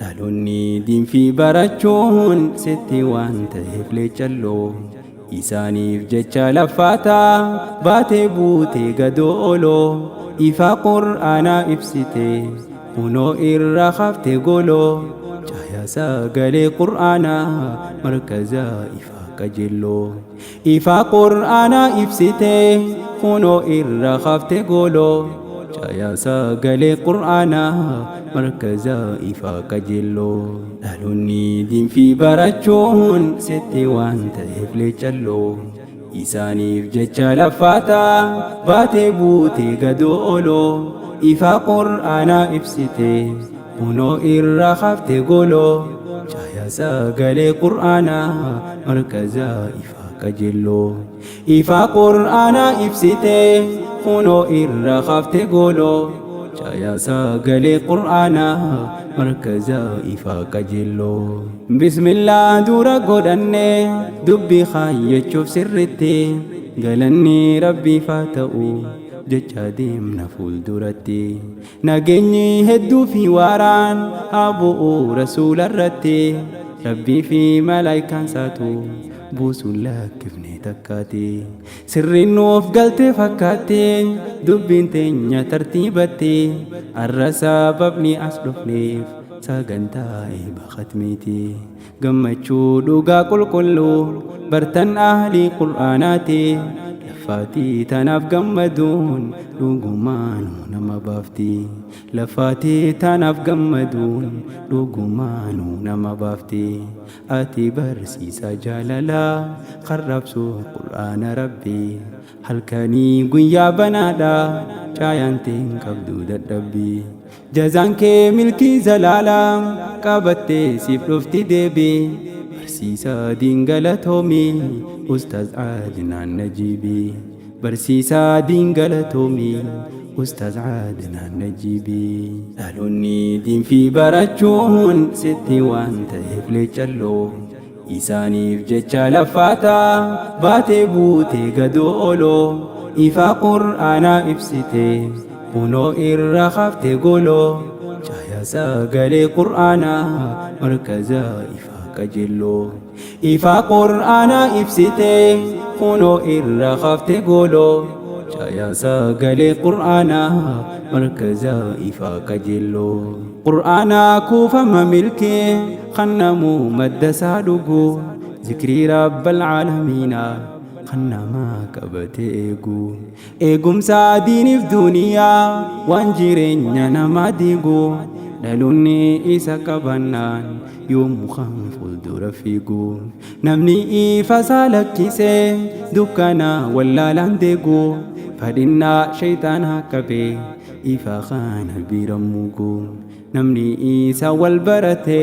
dhaloonni diinfii barachuun sitti waan ta'eef leechalloo isaaniif jecha laffaataa baatee buutee gadooloo ifa qur'aanaa ibsite kunoo irra hafte goloo cahaya sagalee qur'aanaa markaza ifa qajeelloo ifa qur'aanaa ibsite kunoo irra hafte goloo cahaya sagalee qur'aanaa markaza ifa qajeelloo dhaloonni diinfii barachuun sitti waan ta'eef leechalloo isaaniif jecha laffaataa baatee buutee gadooloo ifa qur'aanaa ibsite kunoo irra hafte goloo cahaya sagalee qur'aanaa markaza ifa qajeelloo ifa qur'aanaa ibsite kunoo irra hafte goloo cahaya sagalee qur'aanaa markaza ifa qajeelloo bismillah dura godhanne dubbii kaayyachuuf sirritti galanni rabbiif haa ta'u jecha deemna fuulduratti nageenyi hedduu fi waaraan haa bu'u rasuularratti rabbii fi malaayikaan isaatu buusuun lakkifne takkaate sirriin nuuf galte fakkaate dubbiin teenya tartiibatti arra sababni as dhufneef sagantaa eeba khatmeeti gammachuu dhugaa qulqulluu bartan ahlii qur'aanaati lafaatii tanaaf gammaduun dhugumaanuu nama baafti lafaatii tanaaf gammaduun dhugumaanuu nama baafti ati barsiisa jaalalaa qarrabsuu qur'aana rabbii halkanii guyyaa banaadha caayanteen qabdu dadhabbii jazaan kee milkii zalaalaa qabattee siif dhufti deebii barsiisa diin galatoomi ustaaz Adnaan Najiibii barsiisa diin galatoomi ustaaz Adnaan Najiibii dhaloonni diinfii barachuun sitti waan ta'eef leechalloo isaaniif jecha laffaataa baatee buutee gadooloo ifa qur'aanaa ibsite kunoo irra hafte goloo cahaya sagalee qur'aanaa markaza ifa qajeelloo ifa qur'aanaa ibsite kunoo irra hafte goloo cahaya sagalee qur'aanaa markaza ifa qajeelloo qur'aanaa kuufama milkee kannamuu madda isaa dhuguu zikrii rabbal caalamiinaa kannamaa qabate eegumsa diiniif duuniyaa waan jireenya namaa diigu dhaloonni isa qabannaan yoomuu kan fuuldura fiigu namni ifa isaa lakkisee dukkana wallaalaan deegu fadhinnaa shayxaanaa qabee ifa kana bira muugu namni isa wal barate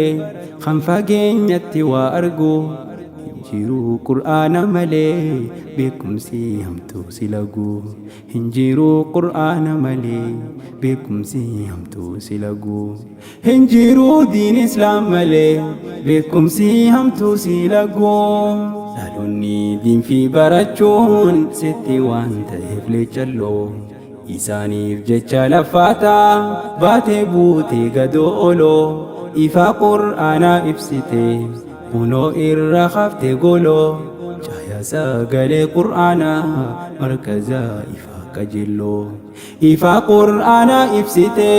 kan fageenyatti waa argu hinjiru qur'aana malee beekumsi hamtuu si lagu hinjiru qur'aana malee beekumsi hamtuu si lagu hinjiru diin islaam malee beekumsi hamtuu si lagu dhaloonni diinfii barachuun sitti waan ta'eef leechalloo isaaniif jecha laffaataa baatee buutee gadooloo ifa qur'aanaa ibsite kunoo irra hafte goloo cahaya sagalee qur'aanaa markaza ifa qajeelloo ifa qur'aanaa ibsite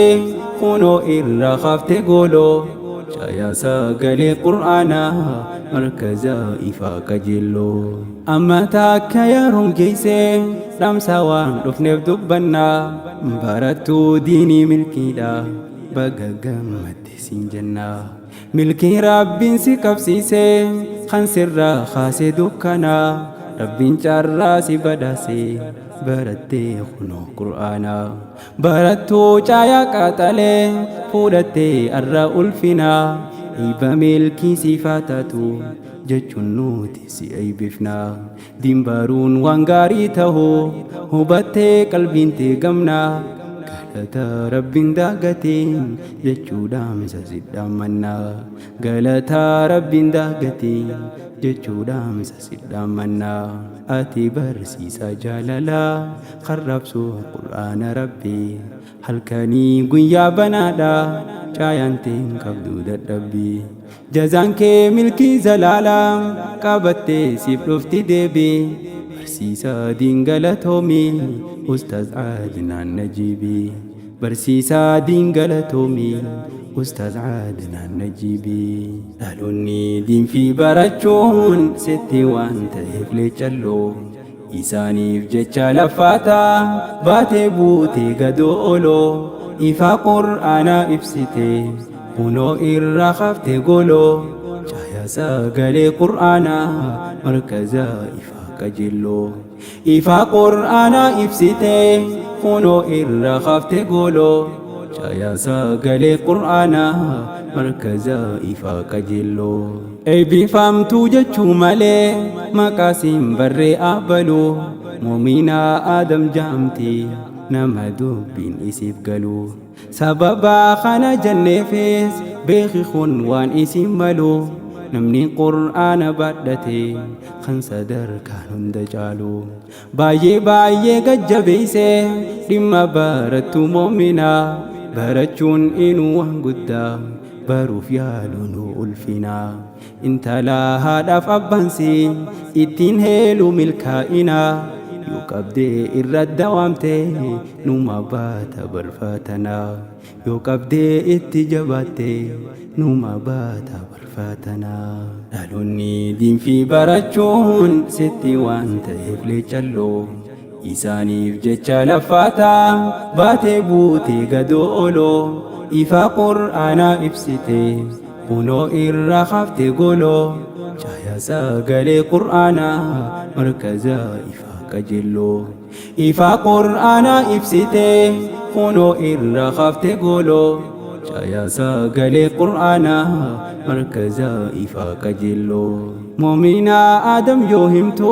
kunoo irra hafte goloo cahaya sagalee qur'aanaa markaza ifa qajeelloo amma takka yeroon geesse dhamsa waan dhufneef dubbannaa barattuu diinii milkiidha baga gammadde siin jennaa milkii rabbiin si qabsiise kan sirraa kaase dukkanaa rabbiin carraa si badhaase barattee kunoo qur'aanaa barattuu caayaa qaxalee fuudhattee arra ulfinaa hiiba milkii siifaa taatu jechuun nuti si eebbifnaa diinbaruun waan gaarii tahuu hubattee qalbiin tee gamnaa galata rabbiin daagatiin jechuudhaan sasidhaamannaa galata rabbiin daagatiin jechuudhaan sasidhaamannaa ati barsiisa jaalalaa qarrabsuu qur'aana rabbii halkanii guyyaa banaadha caayanteen qabdu dadhabbii jazaan kee milkii zalaalaa qabattee siif dhufti deebii barsiisaa diin galatoomii Ustaaz Adnaan Najiibii barsiisaa diin galatoomii Ustaaz Adnaan Najiibii dhaloonni diin fi barachuun sitti waan ta'eef leechalloo isaaniif jecha laffaataa baatee buutee gadooloo ifa qur'aanaa ibsite kunoo irraa haftee goloo caayaa sagalee qur'aanaa markaza ifa qajeelloo ifa qur'aanaa ibsite kunoo irraa haftee goloo caayaa sagalee qur'aanaa markaza ifa qajeelloo eebbifamtuu jechuu malee maqaasiin barree abbaluu muuminaa Adam jaamti nama dubbiin isiif galu sababa kana janneefis beeki kun waan isin malu namni qur'aana badhate kan sadarkaan hunda caalu baay'ee gajjabeeyse dhimma barattu muuminaa barachuun inuu waan guddaa baruuf yaaluun ulfinaa intala haadhaaf abbaansi ittiin heelu milkaa'inaa yoo qabdee irra dawaamte numa baata barfaatanaa yoo qabdee itti jabaatte numa baata barfaatanaa dhaloonni diin fi barachuun sitti waan ta'eef leechalloo isaaniif jecha laffaataa baatee buutee gadooloo ifa qur'aanaa ibsite kunoo irraa haftee goloo caayaa sagalee qur'aanaa markaza ifa qajeelloo ifa qur'aanaa ibsite kunoo irraa haftee goloo caayaa sagalee qur'aanaa markaza ifa qajeelloo muuminaa Adam yoo himtu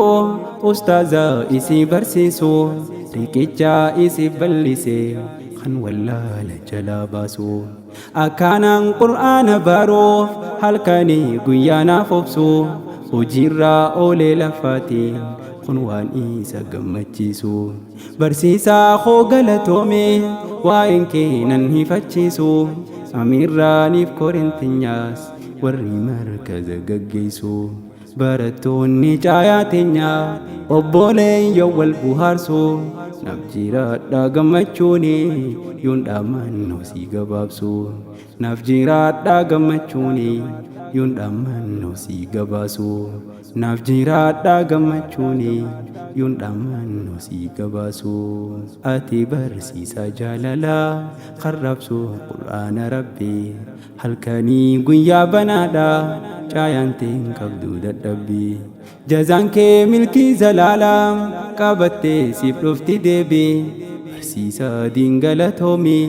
ustaaza isii barsiisu riqicha isii bal'ise kan wallaala jalaa baasu akkanaan qur'aana baruuf halkanii guyyaanaaf obsu hojiirraa oolee lafaatiin kun waan isa gammachiisu barsiisaa koo galatoome waa'een kee nan hifachiisu amiirraaniif korintinyaas warri markaza gaggeessu barattoonni caayaa teenyaa obboleen yoo wal buhaarsu naaf jiraadha gammachuuni yoon dhaamannoo si gabaabsu naaf jiraadha gammachuuni yoon dhaamannoo si gabaasu naaf jiraadha gammachuuni yoon dhaamannoo si gabaasu ati barsiisaa jaalalaa qarrabsu qur'aana rabbii halkanii guyyaa banaadha caayanteen qabdu dadhabbii jazaan kee milkii zalaalaa qabattee siif dhufti deebii barsiisaa diin galatoomii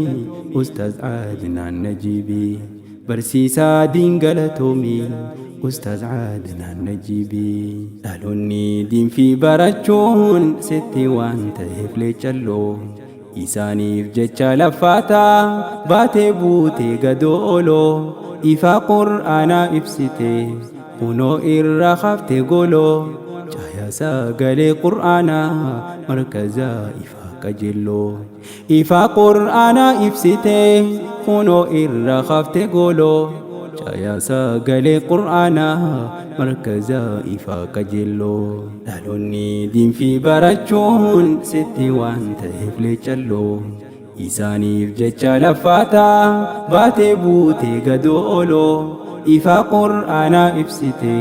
Ustaaz Adnaan Najiibii barsiisaa diin galatoomii Ustaaz Adnaan Najiibii dhaloonni diin fi barachuun sitti waan ta'eef leechalloo isaaniif jecha laffaataa baatee buutee gadooloo ifa qur'aanaa ibsite kunoo irraa haftee goloo caayaa sagalee qur'aanaa markaza ifa qajeelloo ifa qur'aanaa ibsite kunoo irraa haftee goloo caayaa sagalee qur'aanaa markaza ifa qajeelloo dhaloonni diin fi barachuun sitti waan ta'eef leechalloo isaaniif jecha laffaataa baatee buutee gadooloo ifa qur'aanaa ibsite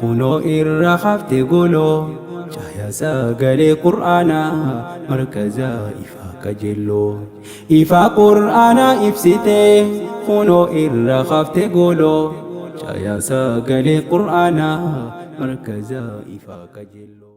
kunoo irraa haftee goloo caayaa sagalee qur'aanaa markaza ifa qajeelloo ifa qur'aanaa ibsite kunoo irraa haftee goloo caayaa sagalee qur'aanaa markaza ifa qajeelloo